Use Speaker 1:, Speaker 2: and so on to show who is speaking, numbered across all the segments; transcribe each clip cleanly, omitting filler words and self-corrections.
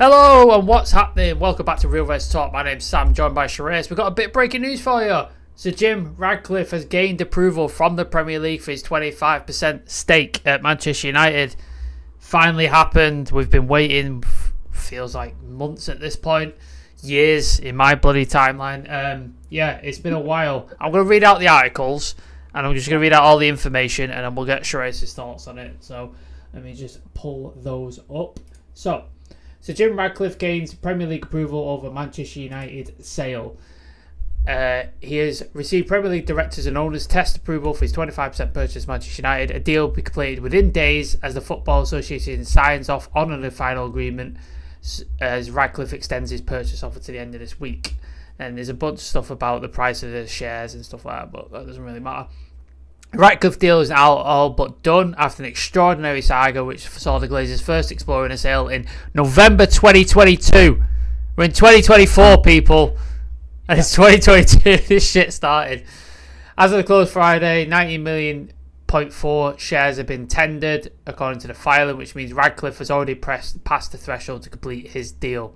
Speaker 1: Hello and what's happening? Welcome back to Real Reds Talk. My name's Sam, joined by Shreyas. We've got a bit of breaking news for you. Sir Jim Ratcliffe has gained approval from the Premier League for his 25% stake at Manchester United. Finally happened. We've been waiting, feels like months at this point. Years in my bloody timeline. It's been a while. I'm going to read out the articles and I'm just going to read out all the information and then we'll get Shreyas' thoughts on it. So let me just pull those up. So Jim Ratcliffe gains Premier League approval over Manchester United sale. He has received Premier League directors and owners test approval for his 25% purchase of Manchester United. A deal will be completed within days as the Football Association signs off on the final agreement as Ratcliffe extends his purchase offer to the end of this week. And there's a bunch of stuff about the price of the shares and stuff like that, but that doesn't really matter. Ratcliffe deal is now all but done after an extraordinary saga which saw the Glazers first exploring a sale in November 2022. We're in 2024, people, and it's 2022. This shit started. As of the close Friday, 90 million 0.4 shares have been tendered according to the filing, which means Ratcliffe has already passed the threshold to complete his deal.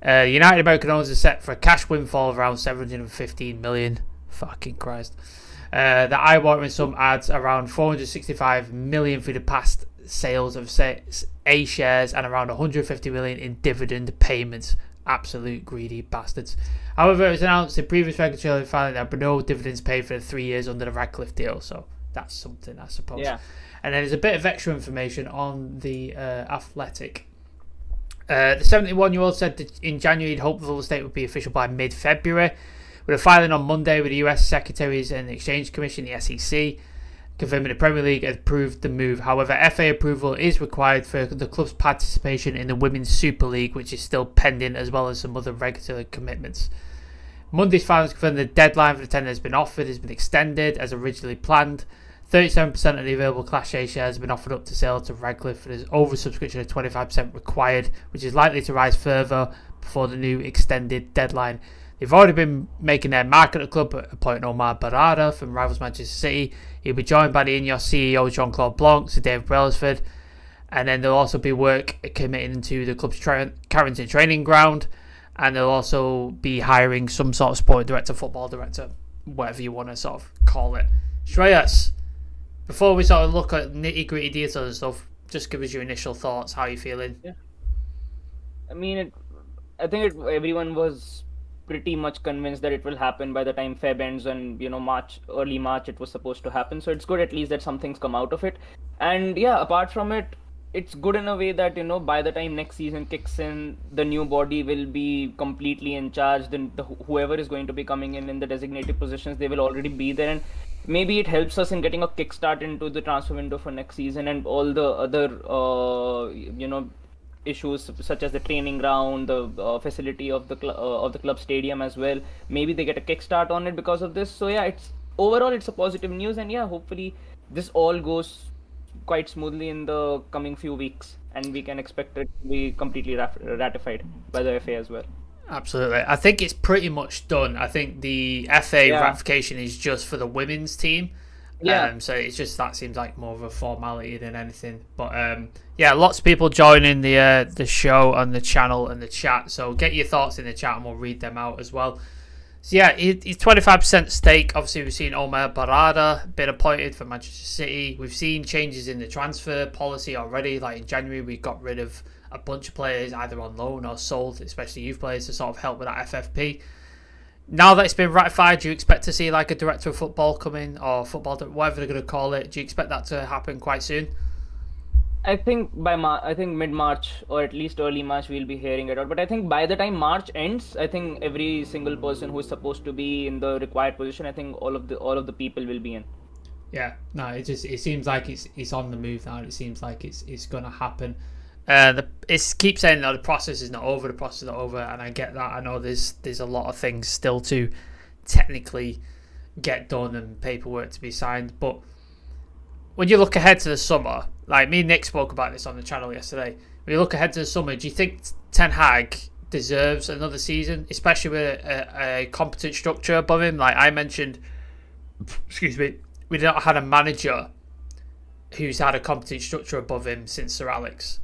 Speaker 1: United American owners are set for a cash windfall of around 715 million. Fucking Christ. The eye-watering sum adds around 465 million for the past sales of A shares and around 150 million in dividend payments. Absolute greedy bastards. However, it was announced in previous regulatory filing there were no dividends paid for the 3 years under the Ratcliffe deal, so that's something, I suppose. Yeah. And then there's a bit of extra information on the Athletic. The 71-year-old said that in January he'd hoped the full state would be official by mid-February. With a filing on Monday with the US Secretaries and Exchange Commission, the SEC, confirming the Premier League had approved the move. However, FA approval is required for the club's participation in the Women's Super League, which is still pending, as well as some other regulatory commitments. Monday's filings confirmed the deadline for the tender has been offered, has been extended as originally planned. 37% of the available Class A shares have been offered up to sale to Ratcliffe, and there's oversubscription of 25% required, which is likely to rise further before the new extended deadline. They've already been making their mark at the club, appointing Omar Barada from rivals Manchester City. He'll be joined by the Ineos CEO Jean-Claude Blanc, Sir David Brailsford, and then there'll also be work committing to the club's Carrington training ground, and they'll also be hiring some sort of sporting director, football director, whatever you want to sort of call it. Shreyas, before we sort of look at nitty-gritty details and stuff, just give us your initial thoughts. How are you feeling?
Speaker 2: Yeah. I mean, everyone was pretty much convinced that it will happen by the time Feb ends, and early March it was supposed to happen. So it's good at least that something's come out of it. And yeah, apart from it, it's good in a way that by the time next season kicks in, the new body will be completely in charge. Then whoever is going to be coming in the designated positions, they will already be there, and maybe it helps us in getting a kickstart into the transfer window for next season and all the other issues such as the training ground, the facility of the club stadium as well. Maybe they get a kickstart on it because of this. So yeah, it's a positive news, and yeah, hopefully this all goes quite smoothly in the coming few weeks, and we can expect it to be completely ratified by the FA as well.
Speaker 1: Absolutely. I think it's pretty much done. I think the FA ratification is just for the women's team. Yeah. So it's just, that seems like more of a formality than anything. But lots of people joining the show on the channel and the chat. So get your thoughts in the chat and we'll read them out as well. So yeah, he's 25% stake. Obviously, we've seen Omar Barada been appointed for Manchester City. We've seen changes in the transfer policy already. Like in January, we got rid of a bunch of players either on loan or sold, especially youth players, to sort of help with that FFP. Now that it's been ratified, do you expect to see like a director of football come in, or football, whatever they're going to call it? Do you expect that to happen quite soon?
Speaker 2: I think mid-March or at least early March we'll be hearing it out. But I think by the time March ends, I think every single person who is supposed to be in the required position, I think all of the people will be in.
Speaker 1: Yeah, no, it seems like it's on the move now. It seems like it's going to happen. It keeps saying that the process is not over, and I get that. I know there's a lot of things still to technically get done and paperwork to be signed, but when you look ahead to the summer, like me and Nick spoke about this on the channel yesterday, when you look ahead to the summer, do you think Ten Hag deserves another season, especially with a competent structure above him? Like I mentioned, we've not had a manager who's had a competent structure above him since Sir Alex.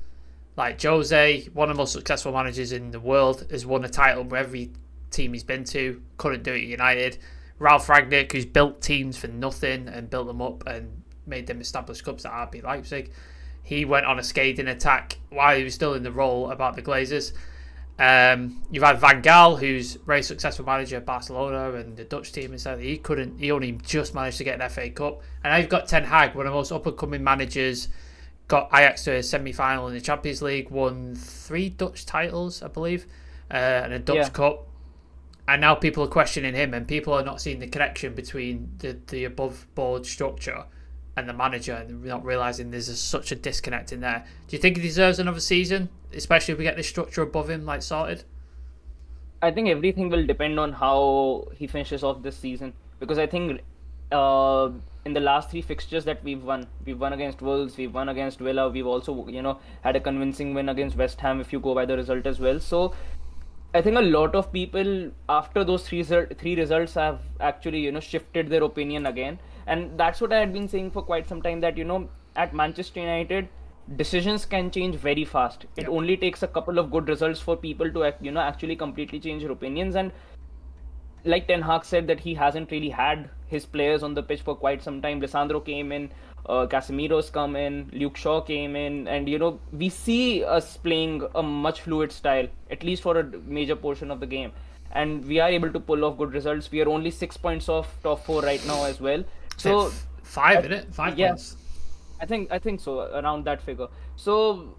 Speaker 1: Like Jose, one of the most successful managers in the world, has won a title with every team he's been to. Couldn't do it at United. Ralph Rangnick, who's built teams for nothing and built them up and made them established clubs at RB Leipzig. He went on a scathing attack while he was still in the role about the Glazers. You've had Van Gaal, who's a very successful manager at Barcelona and the Dutch team and stuff. He only just managed to get an FA Cup. And now you've got Ten Hag, one of the most up-and-coming managers, got Ajax to a semi-final in the Champions League, won 3 Dutch titles, I believe, and a Dutch Cup. And now people are questioning him, and people are not seeing the connection between the above-board structure and the manager, and not realising there's such a disconnect in there. Do you think he deserves another season, especially if we get this structure above him sorted?
Speaker 2: I think everything will depend on how he finishes off this season, because I think in the last 3 fixtures that we've won against Wolves, we've won against Villa, we've also had a convincing win against West Ham if you go by the result as well. So I think a lot of people after those three results have actually shifted their opinion again. And that's what I had been saying for quite some time, that at Manchester United, decisions can change very fast. It only takes a couple of good results for people to actually completely change their opinions. And like Ten Hag said, that he hasn't really had his players on the pitch for quite some time. Lisandro came in, Casemiro's come in, Luke Shaw came in, and we see us playing a much fluid style, at least for a major portion of the game. And we are able to pull off good results. We are only 6 points off top 4 right now as well. So
Speaker 1: 5, isn't it? 5 points.
Speaker 2: I think so, around that figure. So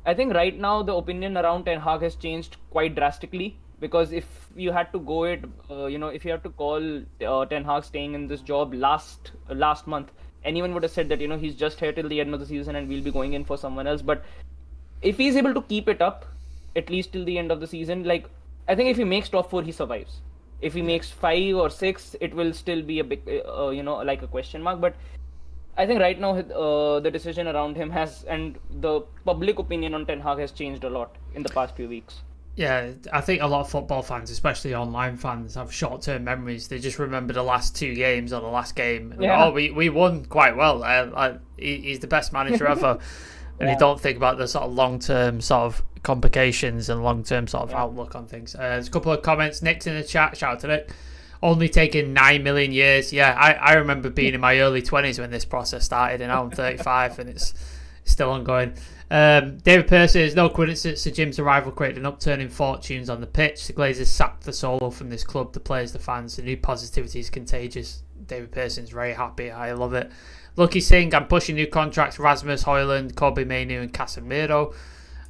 Speaker 2: I think right now the opinion around Ten Hag has changed quite drastically, because if you had to go it, if you had to call Ten Hag staying in this job last month, anyone would have said that he's just here till the end of the season and we'll be going in for someone else. But if he's able to keep it up at least till the end of the season, I think if he makes top 4, he survives. If he makes 5 or 6, it will still be a big, like a question mark. But I think right now the decision around him and the public opinion on Ten Hag has changed a lot in the past few weeks.
Speaker 1: Yeah, I think a lot of football fans, especially online fans, have short-term memories. They just remember the last 2 games or the last game. And, we won quite well. He's the best manager ever. And you don't think about the sort of long-term sort of complications and long-term sort of outlook on things. There's a couple of comments. Nick's in the chat. Shout out to Nick. Only taking 9 million years. Yeah, I remember being in my early 20s when this process started, and now I'm 35 and it's still ongoing. David Pearce says, no coincidence Sir Jim's arrival created an upturn in fortunes on the pitch. The Glazers sacked the solo from this club, the players, the fans. The new positivity is contagious. David Pearson's very happy. I love it. Lucky Singh, I'm pushing new contracts. Rasmus Højlund, Kobe Mainoo and Casemiro.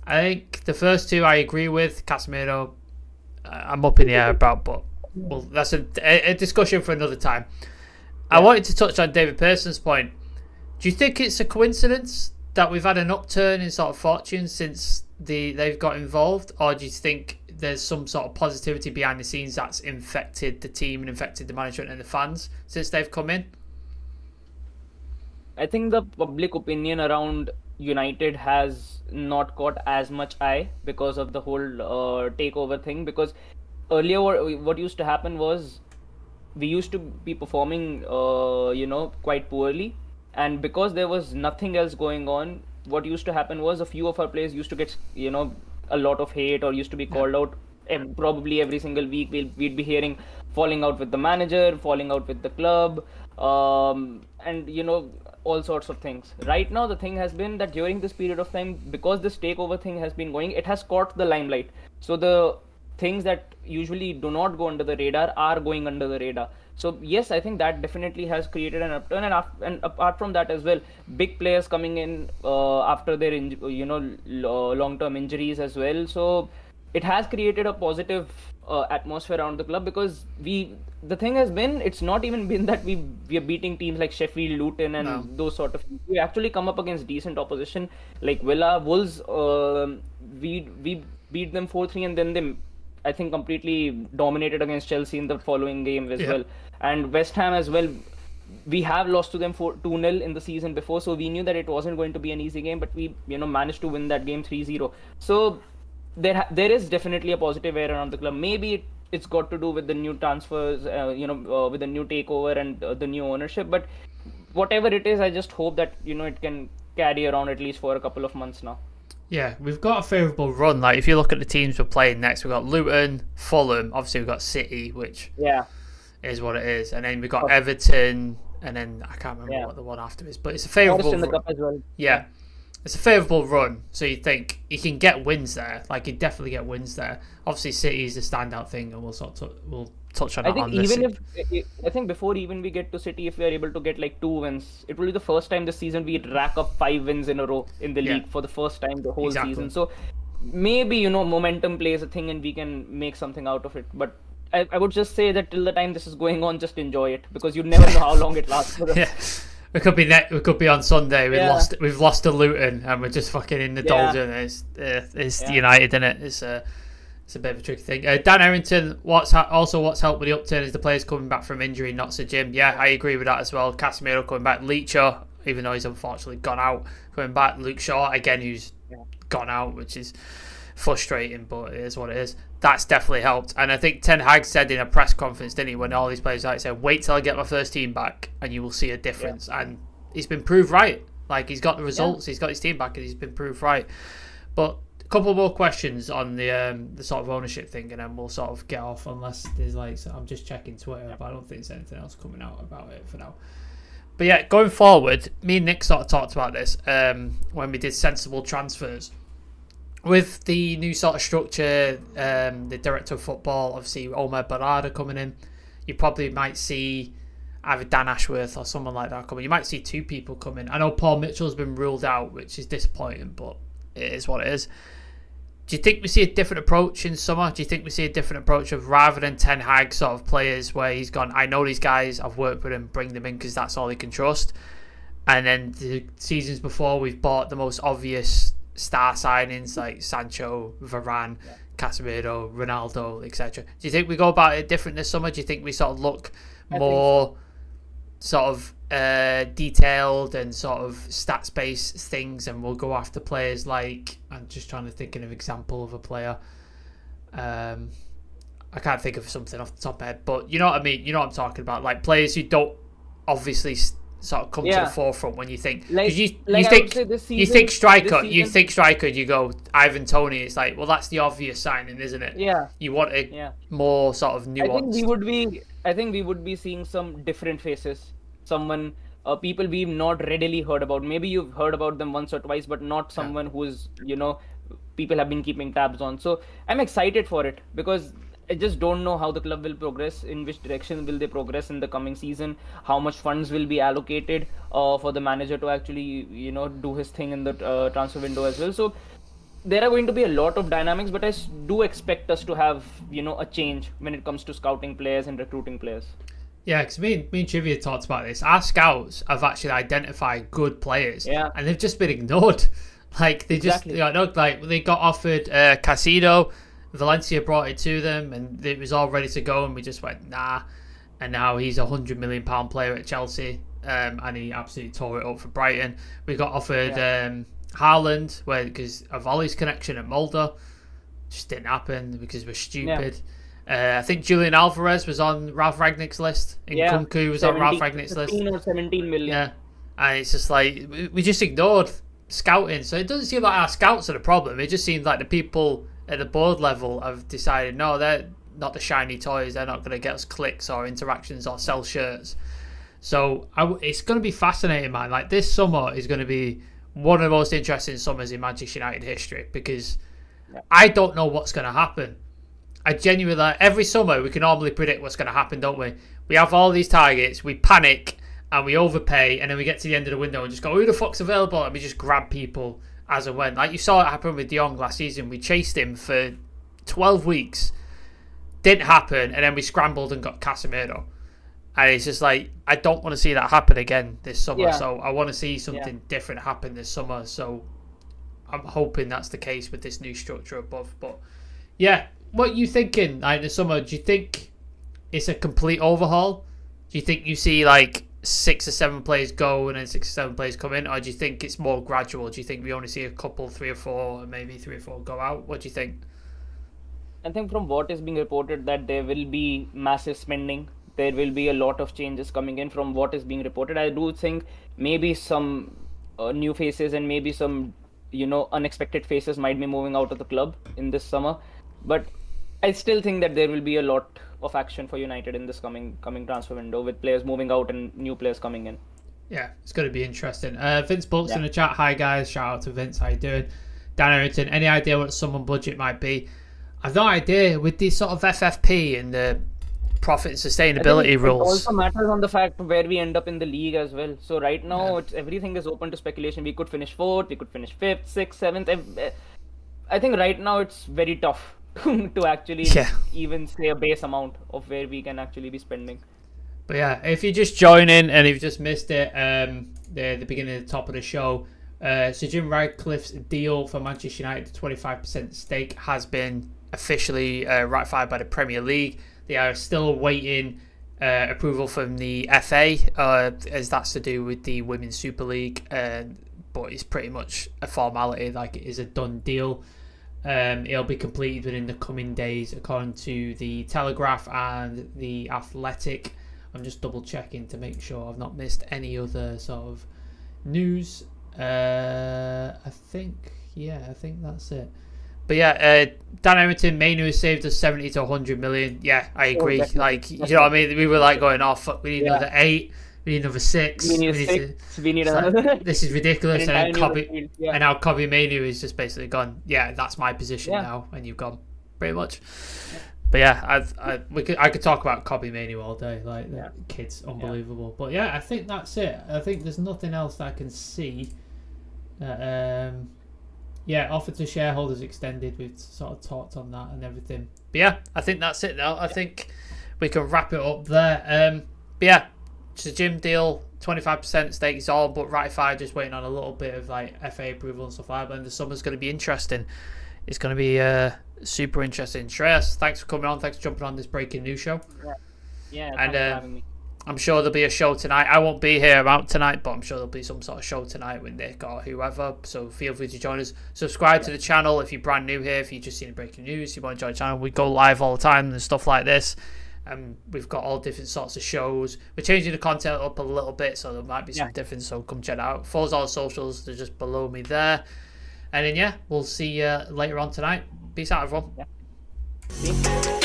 Speaker 1: I think the first 2 I agree with. Casemiro, I'm up in the air about, but well, that's a discussion for another time. I wanted to touch on David Pearson's point. Do you think it's a coincidence that we've had an upturn in sort of fortune since they've got involved, or do you think there's some sort of positivity behind the scenes that's infected the team and infected the management and the fans since they've come in?
Speaker 2: I think the public opinion around United has not caught as much eye because of the whole takeover thing. Because earlier, what used to happen was we used to be performing, quite poorly, and because there was nothing else going on, what used to happen was a few of our players used to get, a lot of hate or used to be called out. Probably every single week we'd be hearing falling out with the manager, falling out with the club, and all sorts of things. Right now the thing has been that during this period of time, because this takeover thing has been going, it has caught the limelight. So the things that usually do not go under the radar are going under the radar. So yes, I think that definitely has created an upturn, and apart from that as well, big players coming in after their long-term injuries as well. So it has created a positive atmosphere around the club, because the thing has been, it's not even been that we are beating teams like Sheffield, Luton and those sort of things. We actually come up against decent opposition like Villa, Wolves. We beat them 4-3, and then they, I think, completely dominated against Chelsea in the following game as well. And West Ham as well, we have lost to them 2-0 in the season before, so we knew that it wasn't going to be an easy game, but we managed to win that game 3-0. So there is definitely a positive air around the club. Maybe it's got to do with the new transfers, with the new takeover and the new ownership. But whatever it is, I just hope that it can carry around at least for a couple of months now.
Speaker 1: Yeah, we've got a favourable run. Like, if you look at the teams we're playing next, we've got Luton, Fulham, obviously we've got City, which is what it is, and then we've got Everton, and then I can't remember what the one after is, but it's a favourable
Speaker 2: in the cup as well.
Speaker 1: Yeah. It's a favourable run, so you think he can get wins there. Like, he'd definitely get wins there. Obviously, City is the standout thing, and we'll touch on that.
Speaker 2: I think before even we get to City, if we are able to get like 2 wins, it will be the first time this season we rack up 5 wins in a row in the league for the first time the whole season. So maybe, momentum plays a thing and we can make something out of it. But I would just say that till the time this is going on, just enjoy it, because you never know how long it lasts.
Speaker 1: We could be on Sunday. We've lost to Luton and we're just fucking in the doldrums. It's United, isn't it? It's a bit of a tricky thing. Dan Errington, what's helped with the upturn is the players coming back from injury, not Sir Jim. Yeah, I agree with that as well. Casemiro coming back, Leacher, even though he's unfortunately gone out, coming back. Luke Shaw again, who's gone out, which is frustrating, but it is what it is. That's definitely helped. And I think Ten Hag said in a press conference, didn't he, when all these players said, wait till I get my first team back and you will see a difference. And he's been proved right. Like, he's got the results, he's got his team back, and he's been proved right. But a couple more questions on the sort of ownership thing, and then we'll sort of get off, unless there's I'm just checking Twitter, but I don't think there's anything else coming out about it for now. But yeah, going forward, me and Nick sort of talked about this when we did sensible transfers. With the new sort of structure, the director of football, obviously Omar Barada coming in, you probably might see either Dan Ashworth or someone like that coming. You might see 2 people coming. I know Paul Mitchell's been ruled out, which is disappointing, but it is what it is. Do you think we see a different approach in summer? Do you think we see a different approach of, rather than Ten Hag sort of players where he's gone, I know these guys, I've worked with them, bring them in because that's all he can trust? And then the seasons before, we've bought the most obvious star signings like Sancho, Varane, Casemiro, Ronaldo, etc. Do you think we go about it different this summer? Do you think we sort of look more sort of detailed and sort of stats-based things, and we'll go after players like, I'm just trying to think of an example of a player. I can't think of something off the top of my head, but you know what I mean? You know what I'm talking about? Like players who don't obviously sort of come to the forefront when you think, you think striker, you go Ivan Toney. It's like, well, that's the obvious signing, isn't it?
Speaker 2: Yeah.
Speaker 1: You want a more sort of nuanced.
Speaker 2: I think we would be seeing some different faces. Someone, people we've not readily heard about. Maybe you've heard about them once or twice, but not someone who's people have been keeping tabs on. So I'm excited for it, because I just don't know how the club will progress, in which direction will they progress in the coming season, how much funds will be allocated for the manager to actually, do his thing in the transfer window as well. So there are going to be a lot of dynamics, but I do expect us to have, a change when it comes to scouting players and recruiting players.
Speaker 1: Yeah, because me and Trivia talked about this. Our scouts have actually identified good players, and they've just been ignored. Like, they just, they got offered Casido. Valencia brought it to them and it was all ready to go, and we just went nah. And now he's £100 million player at Chelsea, and he absolutely tore it up for Brighton. We got offered Haaland, because of Ollie's connection at Mulder, just didn't happen because we're stupid. I think Julian Alvarez was on Ralph Ragnick's list. Nkunku was on Ralph Ragnick's list.
Speaker 2: 15 or 17 million.
Speaker 1: Yeah, and it's just like we just ignored scouting. So it doesn't seem like our scouts are the problem. It just seems like the people at the board level have decided, no, they're not the shiny toys. They're not going to get us clicks or interactions or sell shirts. So it's going to be fascinating, man. Like, this summer is going to be one of the most interesting summers in Manchester United history, because I don't know what's going to happen. I genuinely, every summer we can normally predict what's going to happen, don't we? We have all these targets, we panic and we overpay, and then we get to the end of the window and just go, who the fuck's available? And we just grab people as and when. Like you saw it happen with De Jong last season. We chased him for 12 weeks. Didn't happen. And then we scrambled and got Casemiro. And it's just like, I don't want to see that happen again this summer. Yeah. So I want to see something different happen this summer. So I'm hoping that's the case with this new structure above. But yeah, what are you thinking like this summer? Do you think it's a complete overhaul? Do you think you see like 6 or 7 players go and then 6 or 7 players come in? Or do you think it's more gradual? Do you think we only see a couple, 3 or 4, and maybe 3 or 4 go out? What do you think?
Speaker 2: I think from what is being reported that there will be massive spending. There will be a lot of changes coming in from what is being reported. I do think maybe some new faces and maybe some unexpected faces might be moving out of the club in this summer. But I still think that there will be a lot of action for United in this coming transfer window, with players moving out and new players coming in.
Speaker 1: Yeah, it's going to be interesting. Vince Bulks in the chat. Hi guys, shout out to Vince. How you doing? Dan Errington. Any idea what someone budget might be? I've no idea with the sort of FFP and the profit and sustainability rules.
Speaker 2: It also matters on the fact where we end up in the league as well. So right now, everything is open to speculation. We could finish 4th, we could finish 5th, 6th, 7th. I think right now it's very tough to actually even say a base amount of where we can actually be spending.
Speaker 1: But yeah, if you just join in and you've just missed it, the beginning of the top of the show, Sir Jim Ratcliffe's deal for Manchester United, 25% stake, has been officially ratified by the Premier League. They are still awaiting approval from the FA, as that's to do with the Women's Super League. But it's pretty much a formality, like it is a done deal. It'll be completed within the coming days, according to the Telegraph and the Athletic. I'm just double checking to make sure I've not missed any other sort of news. I think that's it. But yeah, Dan Errington, Mainu has saved us 70 to 100 million. Yeah, I agree. Like, you know what I mean? We were like going, oh, fuck, we need another 8. We need another 6.
Speaker 2: We need another.
Speaker 1: This is ridiculous. And now Kobe Mainu is just basically gone, yeah, that's my position now. And you've gone, pretty much. But yeah, I could talk about Kobe Mainu all day. Like, the kid's unbelievable. But yeah, I think that's it. I think there's nothing else that I can see. Offer to shareholders extended. We've sort of talked on that and everything. But yeah, I think that's it now. I think we can wrap it up there. But yeah, it's a Jim deal, 25% stake is all but ratified, just waiting on a little bit of like FA approval and stuff like that. But the summer's going to be interesting. It's going to be super interesting. Shreyas, thanks for coming on. Thanks for jumping on this breaking news show.
Speaker 2: Yeah, thanks for having me.
Speaker 1: I'm sure there'll be a show tonight. I won't be here. I'm out tonight, but I'm sure there'll be some sort of show tonight with Nick or whoever. So feel free to join us. Subscribe to the channel if you're brand new here. If you've just seen breaking news, you want to join the channel. We go live all the time and stuff like this. We've got all different sorts of shows. We're changing the content up a little bit, so there might be some difference. So come check it out. Follow us on the socials. They're just below me there. And then we'll see you later on tonight. Peace out, everyone.
Speaker 2: See you.